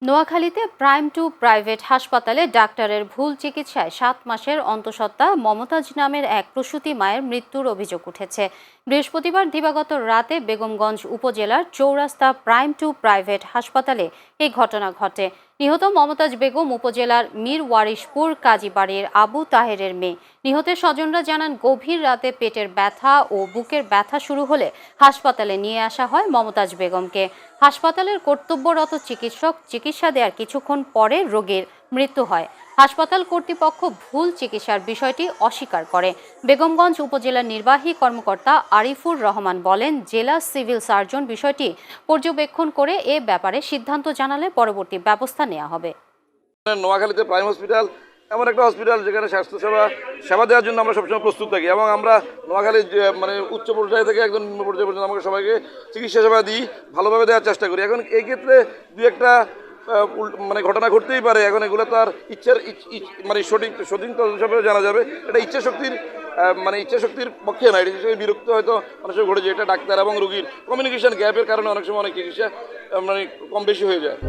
নোয়াখালীতে prime to private হাসপাতালে ডাক্তারের ভুল চিকিৎসায় ৭ মাসের অন্তঃসত্ত্বা মমতাজ নামের এক প্রসূতি মায়ের মৃত্যুর অভিযোগ উঠেছে। বৃহস্পতিবার দিবাগত রাতে বেগমগঞ্জ উপজেলার চৌরাস্তা প্রাইম টু প্রাইভেট হাসপাতালে এই ঘটনা ঘটে। নিহত মমতাজ বেগম উপজেলার মীর ওয়ারিশপুর কাজীবাড়ির আবু তাহেরের মেয়ে। নিহতের স্বজনরা জানান, গভীর রাতে পেটের ব্যথা ও বুকের ব্যথা শুরু হলে হাসপাতালে নিয়ে আসা হয় মমতাজ বেগমকে। হাসপাতালের কর্তব্যরত চিকিৎসক চিকিৎসা দেওয়ার কিছুক্ষণ পরে রোগীর মৃত্যু হয়। হাসপাতাল কর্তৃপক্ষ ভুল চিকিৎসার বিষয়টি অস্বীকার করে। বেগমগঞ্জ উপজেলার নির্বাহী কর্মকর্তা আরিফুর রহমান বলেন, জেলা সিভিল সার্জন বিষয়টি পর্যবেক্ষণ করে এ ব্যাপারে সিদ্ধান্ত জানালে পরবর্তী ব্যবস্থা নেওয়া হবে। নোয়াখালীতে প্রাইম হসপিটাল এমন একটা হসপিটাল যেখানে স্বাস্থ্যসেবা সেবা দেওয়ার জন্য আমরা সবসময় প্রস্তুত থাকি এবং আমরা নোয়াখালীর উচ্চ পর্যায় থেকে একদম নিম্ন পর্যায় পর্যন্ত আমাকে সবাইকে চিকিৎসা সেবা দিই, ভালোভাবে দেওয়ার চেষ্টা করি। এখন এই ক্ষেত্রে দু একটা ঘটনা ঘটতেই পারে। এখন এগুলো তো আর ইচ্ছার সঠিক হিসাবে জানা যাবে, এটা ইচ্ছা শক্তির পক্ষে না, এটা হিসেবে বিরক্ত হয়তো মানুষের ঘটেছে। এটা ডাক্তার এবং রোগীর কমিউনিকেশন গ্যাপের কারণে অনেক সময় অনেক চিকিৎসা কম বেশি হয়ে যায়।